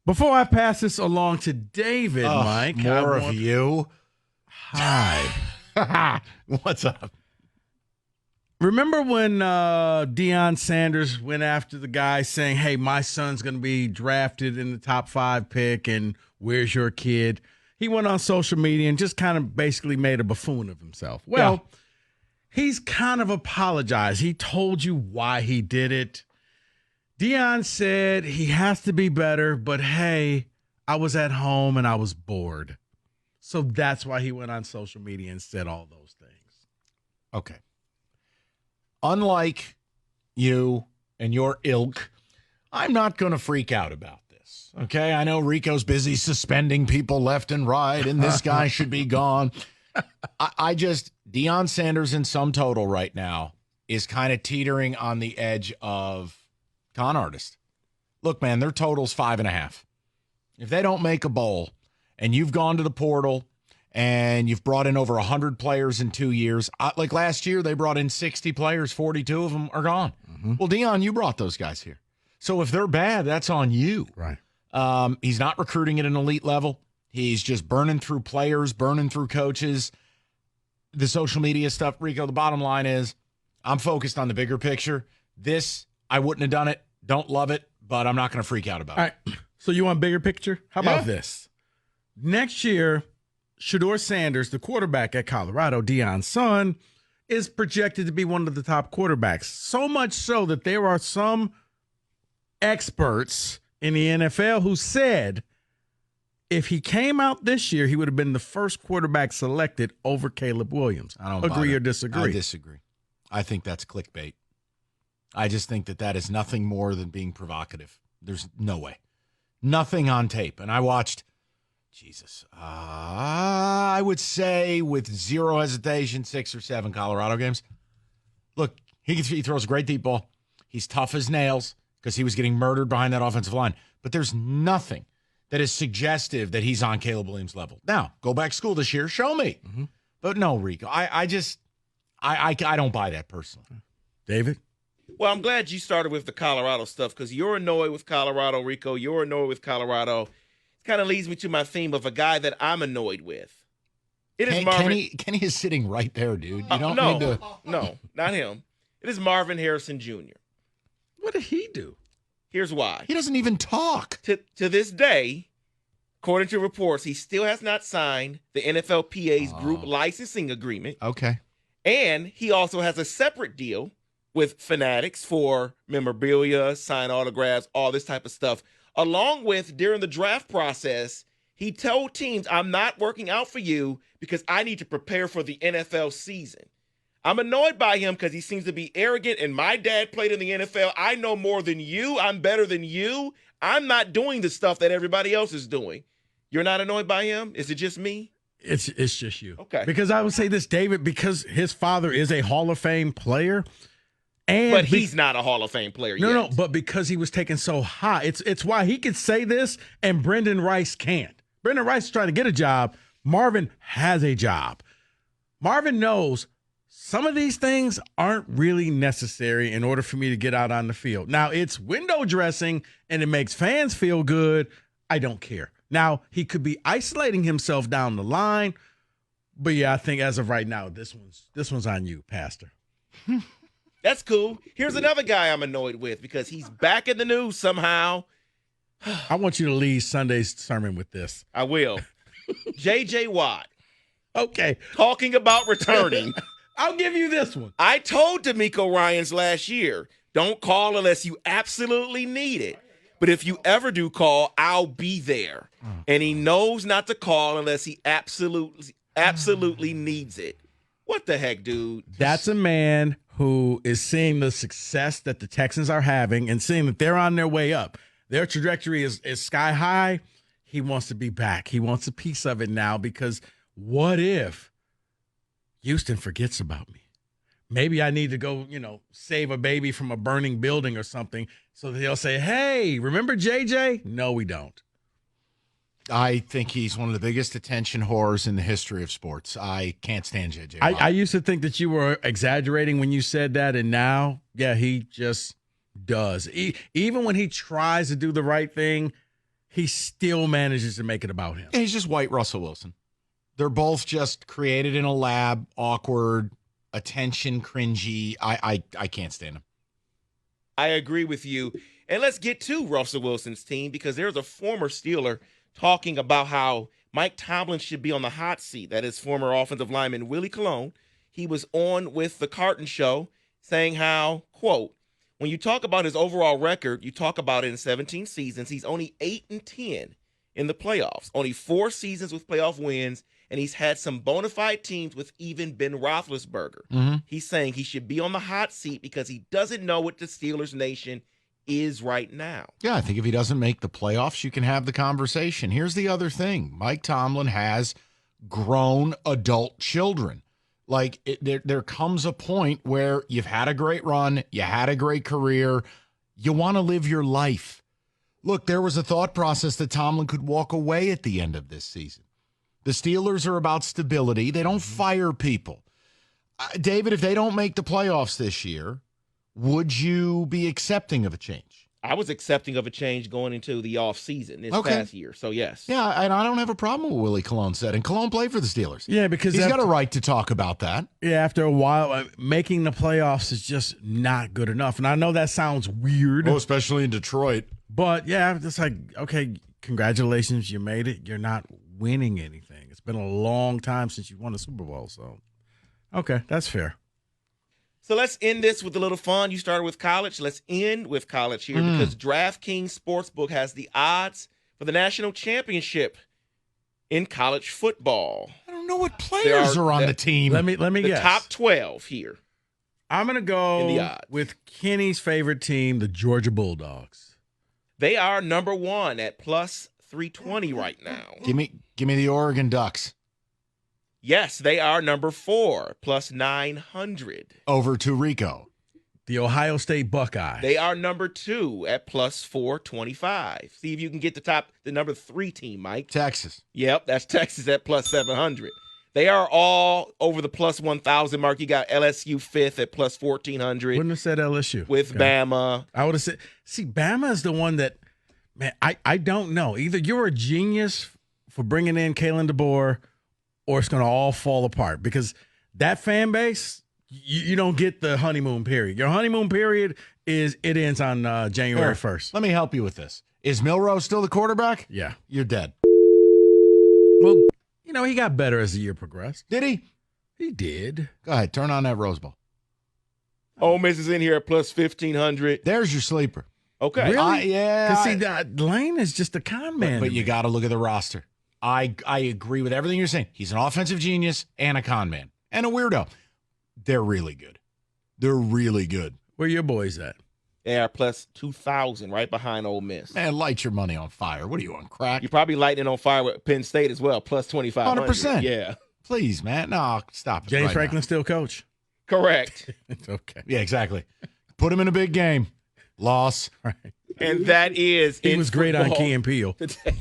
Before I pass this along to David, Mike. More of you. Hi. What's up? Remember when Deion Sanders went after the guy saying, hey, my son's going to be drafted in the top 5 pick, and where's your kid? He went on social media and just kind of basically made a buffoon of himself. Well, he's kind of apologized. He told you why he did it. Deion said he has to be better, but hey, I was at home and I was bored. So that's why he went on social media and said all those things. Okay. Unlike you and your ilk, I'm not going to freak out about this. Okay. I know Rico's busy suspending people left and right, and this guy should be gone. Deion Sanders in sum total right now is kind of teetering on the edge of con artist. Look, man, their total's 5.5. If they don't make a bowl and you've gone to the portal and you've brought in over 100 players in 2 years, like last year, they brought in 60 players, 42 of them are gone. Mm-hmm. Well, Deion, you brought those guys here. So if they're bad, that's on you. Right. He's not recruiting at an elite level. He's just burning through players, burning through coaches. The social media stuff, Rico, the bottom line is I'm focused on the bigger picture. This, I wouldn't have done it. Don't love it, but I'm not going to freak out about it. All right. So you want bigger picture? How about this? Next year, Shedeur Sanders, the quarterback at Colorado, Deion's son, is projected to be one of the top quarterbacks. So much so that there are some experts in the NFL who said if he came out this year, he would have been the first quarterback selected over Caleb Williams. I don't agree or disagree. I disagree. I think that's clickbait. I just think that is nothing more than being provocative. There's no way. Nothing on tape. And I watched, I would say with zero hesitation, 6 or 7 Colorado games. Look, he throws a great deep ball. He's tough as nails because he was getting murdered behind that offensive line. But there's nothing that is suggestive that he's on Caleb Williams' level. Now, go back to school this year. Show me. Mm-hmm. But no, Rico, I don't buy that personally. David? Well, I'm glad you started with the Colorado stuff because you're annoyed with Colorado, Rico. You're annoyed with Colorado. It kind of leads me to my theme of a guy that I'm annoyed with. Kenny is sitting right there, dude. You don't need to. No, not him. It is Marvin Harrison Jr. What did he do? Here's why. He doesn't even talk. To this day, according to reports, he still has not signed the NFLPA's group licensing agreement. Okay. And he also has a separate deal with Fanatics for memorabilia, sign autographs, all this type of stuff. Along with, during the draft process, he told teams, I'm not working out for you because I need to prepare for the NFL season. I'm annoyed by him because he seems to be arrogant, and my dad played in the NFL. I know more than you. I'm better than you. I'm not doing the stuff that everybody else is doing. You're not annoyed by him? Is it just me? It's just you. Okay. Because I would say this, David, because his father is a Hall of Fame player. But he's not a Hall of Fame player yet. No, but because he was taken so high. It's why he could say this and Brendan Rice can't. Brendan Rice is trying to get a job. Marvin has a job. Marvin knows some of these things aren't really necessary in order for me to get out on the field. Now, it's window dressing and it makes fans feel good. I don't care. Now, he could be isolating himself down the line. But yeah, I think as of right now, this one's on you, Pastor. That's cool. Here's another guy I'm annoyed with because he's back in the news somehow. I want you to lead Sunday's sermon with this. I will. J.J. Watt. Okay. Talking about returning. I'll give you this one. I told D'Amico Ryans last year, don't call unless you absolutely need it. But if you ever do call, I'll be there. And he knows not to call unless he absolutely needs it. What the heck, dude? That's a man who is seeing the success that the Texans are having and seeing that they're on their way up. Their trajectory is sky high. He wants to be back. He wants a piece of it now because what if Houston forgets about me? Maybe I need to go, save a baby from a burning building or something so that they'll say, hey, remember JJ? No, we don't. I think he's one of the biggest attention whores in the history of sports. I can't stand JJ. I used to think that you were exaggerating when you said that, and now, yeah, he just does. Even when he tries to do the right thing, he still manages to make it about him. He's just white Russell Wilson. They're both just created in a lab, awkward, attention, cringy. I can't stand him. I agree with you. And let's get to Russell Wilson's team, because there's a former Steeler talking about how Mike Tomlin should be on the hot seat. That is former offensive lineman Willie Colon. He was on with the Carton Show saying how, quote, when you talk about his overall record, you talk about it in 17 seasons. He's only 8-10 in the playoffs, only 4 seasons with playoff wins, and he's had some bona fide teams with even Ben Roethlisberger. Mm-hmm. He's saying he should be on the hot seat because he doesn't know what the Steelers nation is right now. Yeah, I think if he doesn't make the playoffs, you can have the conversation. Here's the other thing. Mike Tomlin has grown adult children. Like, there comes a point where you've had a great run, you had a great career, you want to live your life. Look, there was a thought process that Tomlin could walk away at the end of this season. The Steelers are about stability. They don't fire people. David, if they don't make the playoffs this year, would you be accepting of a change? I was accepting of a change going into the offseason this past year, so yes. Yeah, and I don't have a problem with what Willie Colon said. And Colon played for the Steelers. Yeah, because he's got a right to talk about that. Yeah, after a while, making the playoffs is just not good enough. And I know that sounds weird. Oh, especially in Detroit. But, yeah, it's like, okay, congratulations, you made it. You're not winning anything. It's been a long time since you won a Super Bowl. So, okay, that's fair. So let's end this with a little fun. You started with college. Let's end with college here because DraftKings Sportsbook has the odds for the national championship in college football. I don't know what players are on the team. Let me guess. The top 12 here. I'm going to go with Kenny's favorite team, the Georgia Bulldogs. They are number 1 at plus 320 right now. Give me the Oregon Ducks. Yes, they are number 4, plus 900. Over to Rico. The Ohio State Buckeyes. They are number 2 at plus 425. See if you can get the number 3 team, Mike. Texas. Yep, that's Texas at plus 700. They are all over the plus 1,000 mark. You got LSU 5th at plus 1,400. Wouldn't have said LSU. With Bama. I would have said, see, Bama is the one that, man, I don't know. Either you're a genius for bringing in Kalen DeBoer, or it's going to all fall apart, because that fan base, you don't get the honeymoon period. Your honeymoon period ends on January 1st. Let me help you with this. Is Milroe still the quarterback? Yeah. You're dead. Well, he got better as the year progressed. Did he? He did. Go ahead. Turn on that Rose Bowl. Ole Miss is in here at plus 1,500. There's your sleeper. Okay. Really? Yeah. Because, see, Lane is just a con man. But you got to look at the roster. I agree with everything you're saying. He's an offensive genius and a con man and a weirdo. They're really good. They're really good. Where your boys at? They are plus 2,000, right behind Ole Miss. Man, light your money on fire. What are you on, crack? You're probably lighting it on fire with Penn State as well, plus 2,500. 100%. Yeah. Please, man. No, stop it. James right Franklin now. still coach? Correct. It's okay. Yeah, exactly. Put him in a big game. Loss. Right. And that is He was great on Key and Peele. Today.